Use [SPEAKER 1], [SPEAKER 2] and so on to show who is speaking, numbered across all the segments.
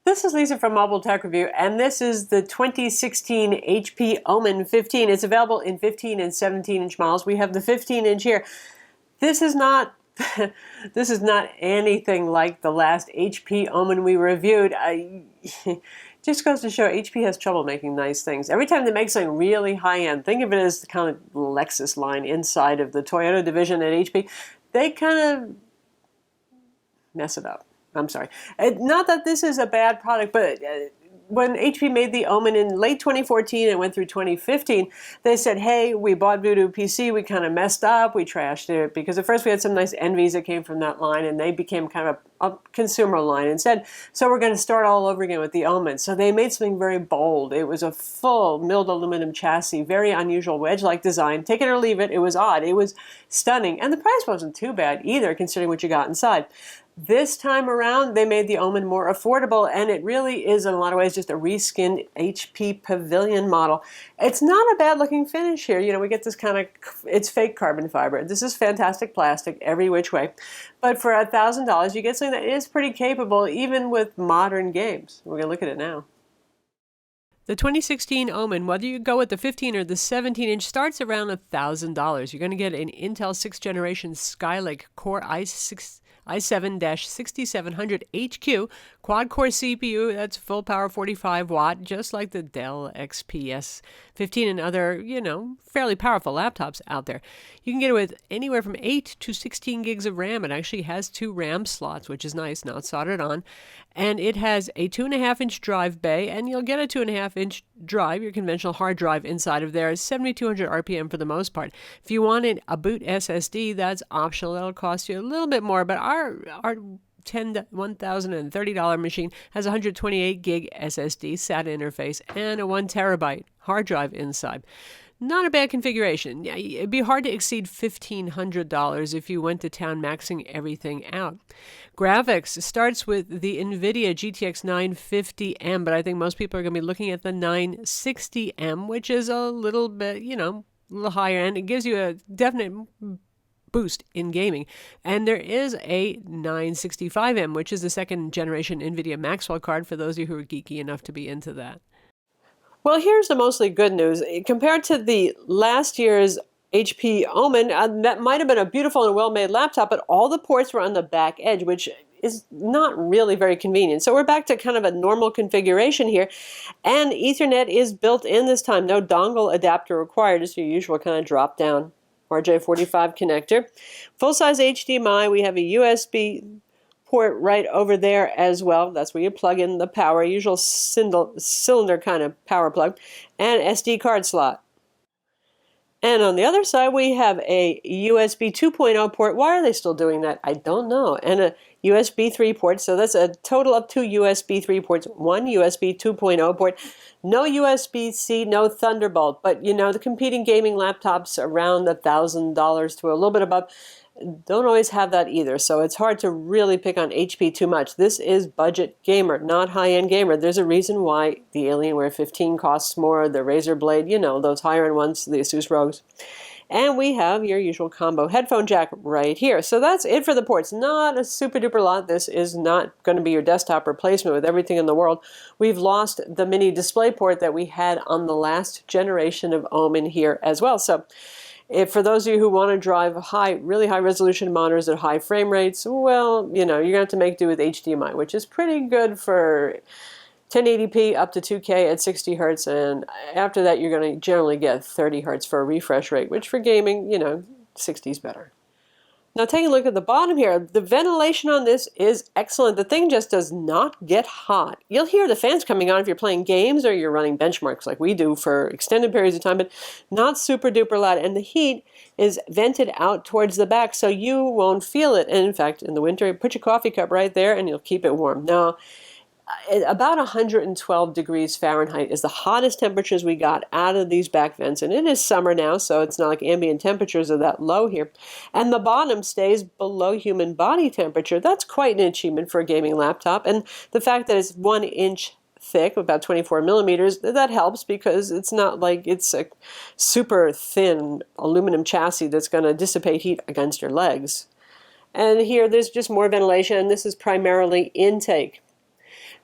[SPEAKER 1] This is Lisa from Mobile Tech Review, and this is the 2016 HP Omen 15. It's available in 15 and 17-inch models. We have the 15-inch here. This is not this is not anything like the last HP Omen we reviewed. Just goes to show HP has trouble making nice things. Every time they make something really high-end, think of it as the kind of Lexus line inside of the Toyota division at HP, they kind of mess it up. I'm sorry. Not that this is a bad product, but when HP made the Omen in late 2014 and went through 2015, they said, hey, we bought Voodoo PC, we kind of messed up, we trashed it, because at first we had some nice Envies that came from that line, and they became kind of a consumer line instead. So we're going to start all over again with the Omen. So they made something very bold. It was a full milled aluminum chassis, very unusual wedge-like design. Take it or leave it. It was odd. It was stunning. And the price wasn't too bad either, considering what you got inside. This time around, they made the Omen more affordable, and it really is, in a lot of ways, just a reskinned HP Pavilion model. It's not a bad-looking finish here. You know, we get this kind of, it's fake carbon fiber. This is fantastic plastic every which way. But for $1,000, you get something that is pretty capable, even with modern games. We're going to look at it now. The 2016 Omen, whether you go with the 15 or the 17-inch, starts around $1,000. You're going to get an Intel 6th generation Skylake Core i7-6700 HQ, quad-core CPU, that's full power 45 watt, just like the Dell XPS 15 and other, you know, fairly powerful laptops out there. You can get it with anywhere from 8 to 16 gigs of RAM. It actually has 2 RAM slots, which is nice, not soldered on. And it has a 2.5-inch drive bay, and you'll get a 2.5-inch drive, your conventional hard drive inside of there. 7,200 RPM for the most part. If you wanted a boot SSD, that's optional. That'll cost you a little bit more, but our $1,030 machine has a 128 gig SSD SATA interface and a 1 terabyte hard drive inside. Not a bad configuration. It'd be hard to exceed $1,500 if you went to town maxing everything out. Graphics starts with the NVIDIA GTX 950M, but I think most people are going to be looking at the 960M, which is a little bit, you know, a little higher end. It gives you a definite boost in gaming. And there is a 965M, which is the second generation NVIDIA Maxwell card for those of you who are geeky enough to be into that. Well, here's the mostly good news. Compared to the last year's HP Omen, that might have been a beautiful and well-made laptop, but all the ports were on the back edge, which is not really very convenient. So we're back to kind of a normal configuration here, and Ethernet is built in this time. No dongle adapter required, just your usual kind of drop-down RJ45 connector. Full-size HDMI, we have a USB port right over there as well. That's where you plug in the power, usual cylinder kind of power plug, and SD card slot. And on the other side, we have a USB 2.0 port. Why are they still doing that? I don't know. And a USB 3 port. So that's a total of 2 USB 3 ports, 1 USB 2.0 port. No USB-C, no Thunderbolt. But, you know, the competing gaming laptops around $1,000 to a little bit above don't always have that either, so it's hard to really pick on HP too much. This is budget gamer, not high-end gamer. There's a reason why the Alienware 15 costs more, the Razer Blade, you know, those higher-end ones, the Asus ROGs. And we have your usual combo headphone jack right here. So that's it for the ports. Not a super-duper lot. This is not going to be your desktop replacement with everything in the world. We've lost the mini display port that we had on the last generation of Omen here as well. So for those of you who want to drive really high resolution monitors at high frame rates, well, you know, you're going to have to make do with HDMI, which is pretty good for 1080p up to 2K at 60 hertz, and after that you're going to generally get 30 hertz for a refresh rate, which for gaming, you know, 60 is better. Now taking a look at the bottom here, the ventilation on this is excellent. The thing just does not get hot. You'll hear the fans coming on if you're playing games or you're running benchmarks like we do for extended periods of time, but not super duper loud. And the heat is vented out towards the back, so you won't feel it. And in fact, in the winter, put your coffee cup right there and you'll keep it warm. Now, about 112 degrees Fahrenheit is the hottest temperatures we got out of these back vents, and it is summer now, so it's not like ambient temperatures are that low here. And the bottom stays below human body temperature. That's quite an achievement for a gaming laptop, and the fact that it's 1 inch thick, about 24 millimeters, that helps because it's not like it's a super thin aluminum chassis that's going to dissipate heat against your legs. And here there's just more ventilation, and this is primarily intake.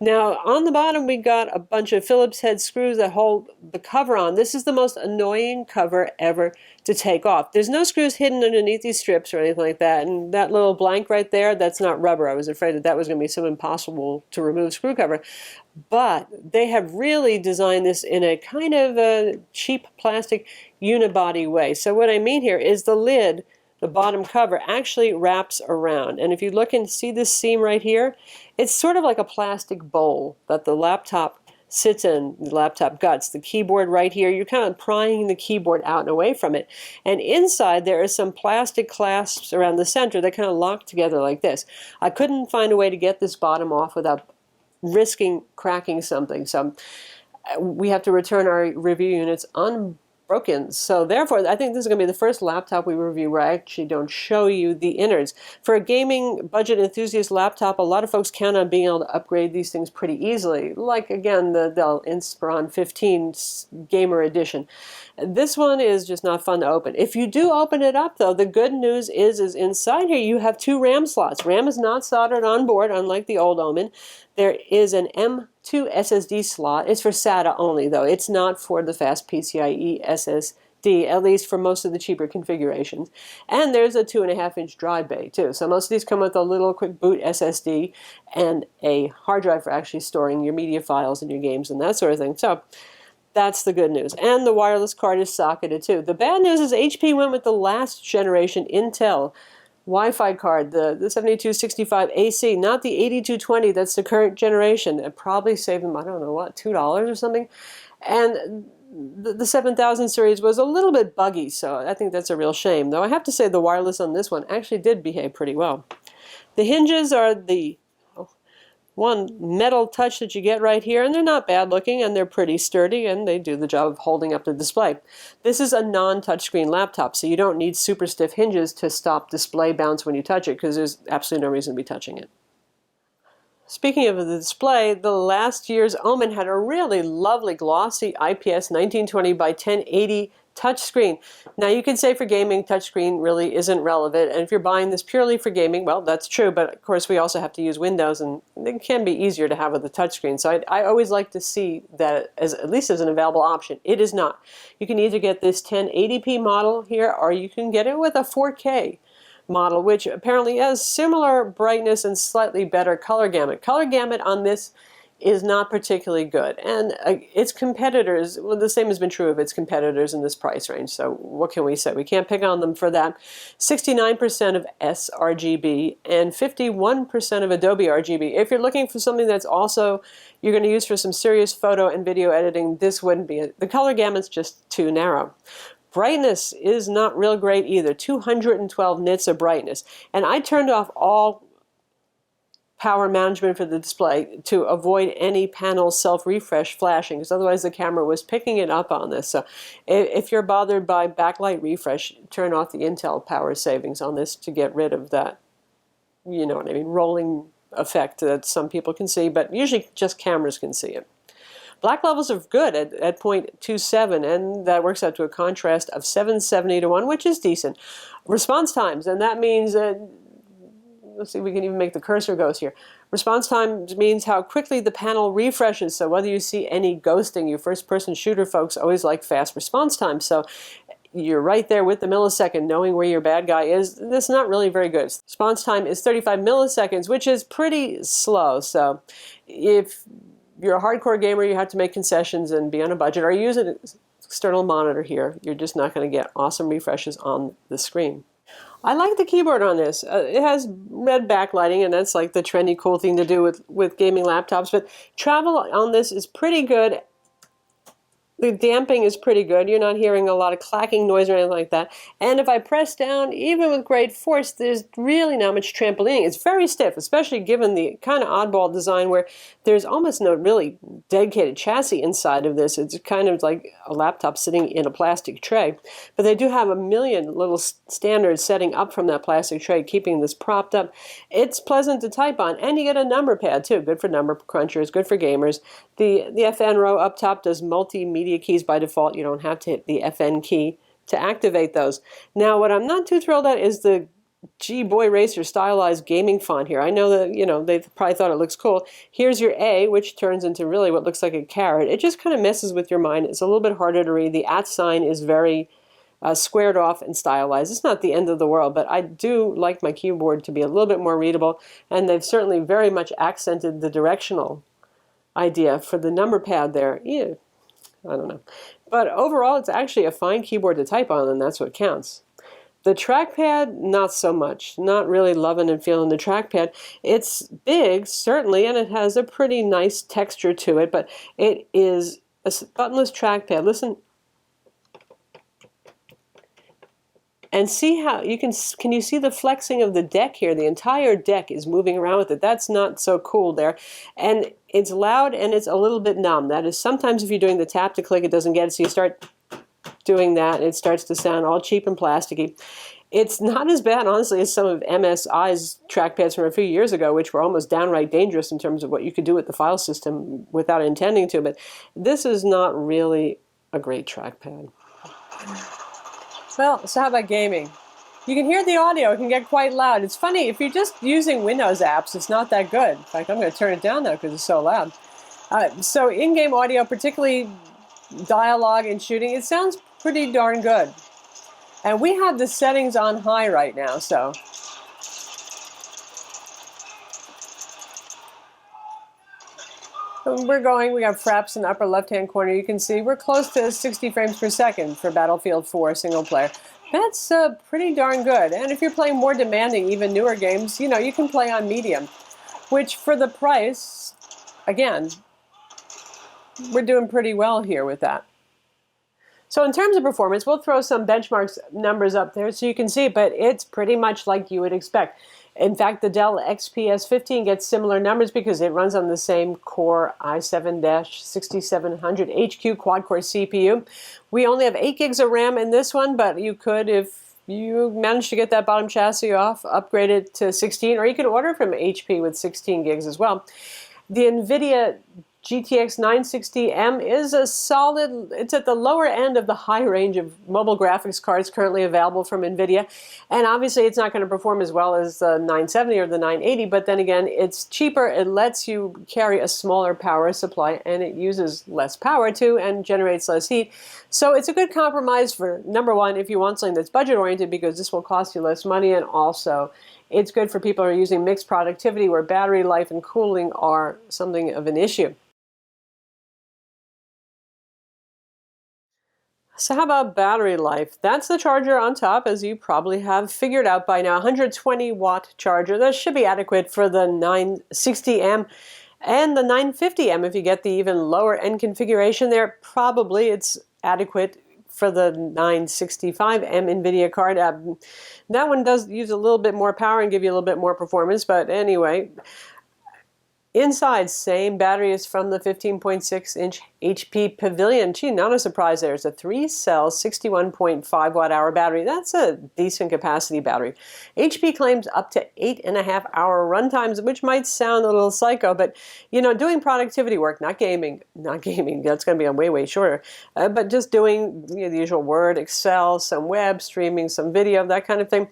[SPEAKER 1] Now, on the bottom, we got a bunch of Phillips head screws that hold the cover on. This is the most annoying cover ever to take off. There's no screws hidden underneath these strips or anything like that. And that little blank right there, that's not rubber. I was afraid that that was going to be so impossible to remove screw cover. But they have really designed this in a kind of a cheap plastic unibody way. So what I mean here is the lid, the bottom cover, actually wraps around. And if you look and see this seam right here, it's sort of like a plastic bowl that the laptop sits in, the laptop guts. The keyboard right here, you're kind of prying the keyboard out and away from it. And inside there is some plastic clasps around the center that kind of lock together like this. I couldn't find a way to get this bottom off without risking cracking something. So we have to return our review units unbroken. So therefore, I think this is going to be the first laptop we review where I actually don't show you the innards. For a gaming budget enthusiast laptop, a lot of folks count on being able to upgrade these things pretty easily. Like, again, the Dell Inspiron 15 Gamer Edition. This one is just not fun to open. If you do open it up, though, the good news is inside here you have 2 RAM slots. RAM is not soldered on board, unlike the old Omen. There is an M2 SSD slot. It's for SATA only, though. It's not for the fast PCIe SSD, at least for most of the cheaper configurations. And there's a 2.5-inch drive bay, too. So most of these come with a little quick boot SSD and a hard drive for actually storing your media files and your games and that sort of thing. So that's the good news. And the wireless card is socketed, too. The bad news is HP went with the last generation Intel Wi-Fi card, the 7265 AC, not the 8220 that's the current generation. It probably saved them, I don't know what, $2 or something. And the 7000 series was a little bit buggy, so I think that's a real shame. Though I have to say the wireless on this one actually did behave pretty well. The hinges are the one metal touch that you get right here, and they're not bad looking, and they're pretty sturdy, and they do the job of holding up the display. This is a non-touchscreen laptop, so you don't need super stiff hinges to stop display bounce when you touch it, because there's absolutely no reason to be touching it. Speaking of the display, the last year's Omen had a really lovely glossy IPS 1920 by 1080 touchscreen. Now you can say for gaming, touchscreen really isn't relevant, and if you're buying this purely for gaming, well, that's true, but of course we also have to use Windows, and it can be easier to have with a touchscreen. So I always like to see that as at least as an available option. It is not. You can either get this 1080p model here, or you can get it with a 4K model, which apparently has similar brightness and slightly better color gamut. Color gamut on this is not particularly good, and its competitors, well, the same has been true of its competitors in this price range, so what can we say? We can't pick on them for that. 69% of sRGB and 51% of Adobe RGB. If you're looking for something that's also you're going to use for some serious photo and video editing, this wouldn't be it. The color gamut's just too narrow. Brightness is not real great either, 212 nits of brightness, and I turned off all power management for the display to avoid any panel self-refresh flashing, because otherwise the camera was picking it up on this. So if you're bothered by backlight refresh, turn off the Intel power savings on this to get rid of that, you know what I mean, rolling effect that some people can see, but usually just cameras can see it. Black levels are good at 0.27, and that works out to a contrast of 770 to 1, which is decent. Response times, and that means let's see if we can even make the cursor ghost here. Response time means how quickly the panel refreshes. So whether you see any ghosting, you first-person shooter folks always like fast response time. So you're right there with the millisecond, knowing where your bad guy is. That's not really very good. Response time is 35 milliseconds, which is pretty slow. So if you're a hardcore gamer, you have to make concessions and be on a budget, or use an external monitor here. You're just not going to get awesome refreshes on the screen. I like the keyboard on this. It has red backlighting, and that's like the trendy cool thing to do with gaming laptops, but travel on this is pretty good. The damping is pretty good. You're not hearing a lot of clacking noise or anything like that. And if I press down, even with great force, there's really not much trampolining. It's very stiff, especially given the kind of oddball design where there's almost no really dedicated chassis inside of this. It's kind of like a laptop sitting in a plastic tray. But they do have a million little standards setting up from that plastic tray, keeping this propped up. It's pleasant to type on, and you get a number pad too. Good for number crunchers, good for gamers. The FN row up top does multimedia keys by default. You don't have to hit the FN key to activate those. Now, what I'm not too thrilled at is the gee, boy racer stylized gaming font here. I know that, you know, they probably thought it looks cool. Here's your A, which turns into really what looks like a caret. It just kind of messes with your mind. It's a little bit harder to read. The @ sign is very squared off and stylized. It's not the end of the world, but I do like my keyboard to be a little bit more readable, and they've certainly very much accented the directional idea for the number pad there. Yeah, I don't know. But overall, it's actually a fine keyboard to type on, and that's what counts. The trackpad, not so much. Not really loving and feeling the trackpad. It's big, certainly, and it has a pretty nice texture to it, but it is a buttonless trackpad. Listen. And see how you can you see the flexing of the deck here? The entire deck is moving around with it. That's not so cool there. And it's loud and it's a little bit numb. That is, sometimes if you're doing the tap to click, it doesn't get it. So you start doing that and it starts to sound all cheap and plasticky. It's not as bad, honestly, as some of MSI's trackpads from a few years ago, which were almost downright dangerous in terms of what you could do with the file system without intending to. But this is not really a great trackpad. Well, so how about gaming? You can hear the audio. It can get quite loud. It's funny, if you're just using Windows apps, it's not that good. In fact, I'm going to turn it down now because it's so loud. So in-game audio, particularly dialogue and shooting, it sounds pretty darn good. And we have the settings on high right now, so... we got fraps in the upper left-hand corner. You can see we're close to 60 frames per second for Battlefield 4 single player. That's pretty darn good. And if you're playing more demanding, even newer games, you know, you can play on medium, which for the price, again, we're doing pretty well here with that. So in terms of performance, we'll throw some benchmarks numbers up there so you can see it, but it's pretty much like you would expect. In fact, the Dell XPS 15 gets similar numbers because it runs on the same Core i7-6700 HQ quad-core CPU. We only have 8 gigs of RAM in this one, but you could, if you manage to get that bottom chassis off, upgrade it to 16, or you could order from HP with 16 gigs as well. The NVIDIA GTX 960M is a solid, it's at the lower end of the high range of mobile graphics cards currently available from NVIDIA. And obviously it's not going to perform as well as the 970 or the 980, but then again, it's cheaper. It lets you carry a smaller power supply and it uses less power too and generates less heat. So it's a good compromise for, number one, if you want something that's budget oriented, because this will cost you less money, and also it's good for people who are using mixed productivity where battery life and cooling are something of an issue. So how about battery life? That's the charger on top, as you probably have figured out by now. 120-watt charger. That should be adequate for the 960M and the 950M. If you get the even lower end configuration there, probably it's adequate for the 965M NVIDIA card. That one does use a little bit more power and give you a little bit more performance, but anyway. Inside, same battery as from the 15.6-inch HP Pavilion. Gee, not a surprise there. It's a 3-cell, 61.5 watt-hour battery. That's a decent capacity battery. HP claims up to 8.5-hour runtimes, which might sound a little psycho, but, you know, doing productivity work, not gaming, that's going to be way, way shorter, but just doing, you know, the usual Word, Excel, some web streaming, some video, that kind of thing.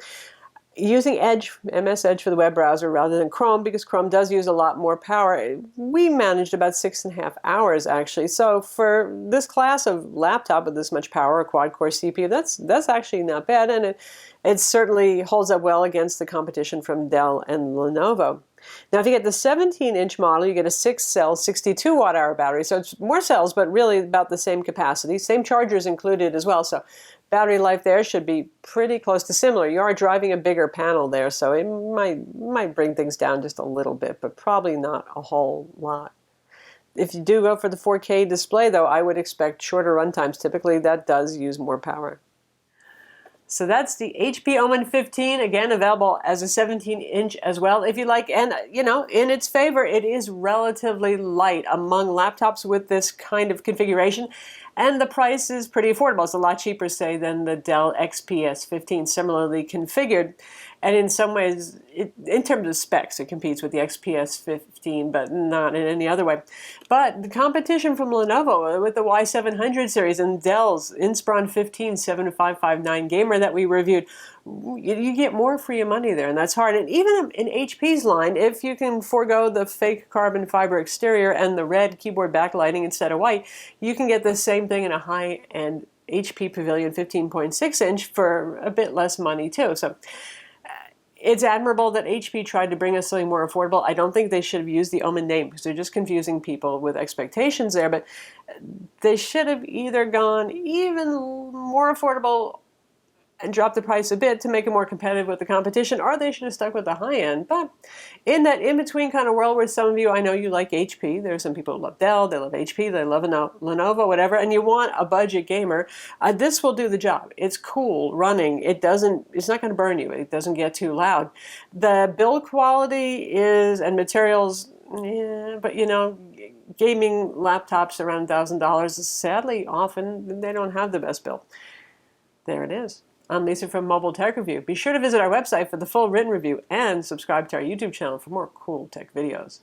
[SPEAKER 1] Using Edge, MS Edge for the web browser rather than Chrome, because Chrome does use a lot more power. We managed about 6.5 hours actually. So for this class of laptop with this much power, a quad-core CPU, that's actually not bad, and it certainly holds up well against the competition from Dell and Lenovo. Now, if you get the 17-inch model, you get a 6-cell, 62-watt-hour battery. So it's more cells, but really about the same capacity. Same chargers included as well. So battery life there should be pretty close to similar. You are driving a bigger panel there, so it might bring things down just a little bit, but probably not a whole lot. If you do go for the 4K display, though, I would expect shorter runtimes. Typically, that does use more power. So that's the HP Omen 15, again available as a 17-inch as well if you like. And, you know, in its favor, it is relatively light among laptops with this kind of configuration. And the price is pretty affordable. It's a lot cheaper, say, than the Dell XPS 15, similarly configured. And in some ways, in terms of specs, it competes with the XPS 15, but not in any other way. But the competition from Lenovo with the Y700 series and Dell's Inspiron 15 7559 gamer that we reviewed, you get more for your money there, and that's hard. And even in HP's line, if you can forego the fake carbon fiber exterior and the red keyboard backlighting instead of white, you can get the same thing in a high-end HP Pavilion 15.6-inch for a bit less money too. So it's admirable that HP tried to bring us something more affordable. I don't think they should have used the Omen name because they're just confusing people with expectations there, but they should have either gone even more affordable and drop the price a bit to make it more competitive with the competition, or they should have stuck with the high end. But in that in-between kind of world where some of you, I know you like HP, there are some people who love Dell, they love HP, they love Lenovo, whatever, and you want a budget gamer, this will do the job. It's cool running. It's not going to burn you. It doesn't get too loud. The build quality and materials, yeah, but you know, gaming laptops around $1,000, sadly, often they don't have the best build. There it is. I'm Lisa from Mobile Tech Review. Be sure to visit our website for the full written review and subscribe to our YouTube channel for more cool tech videos.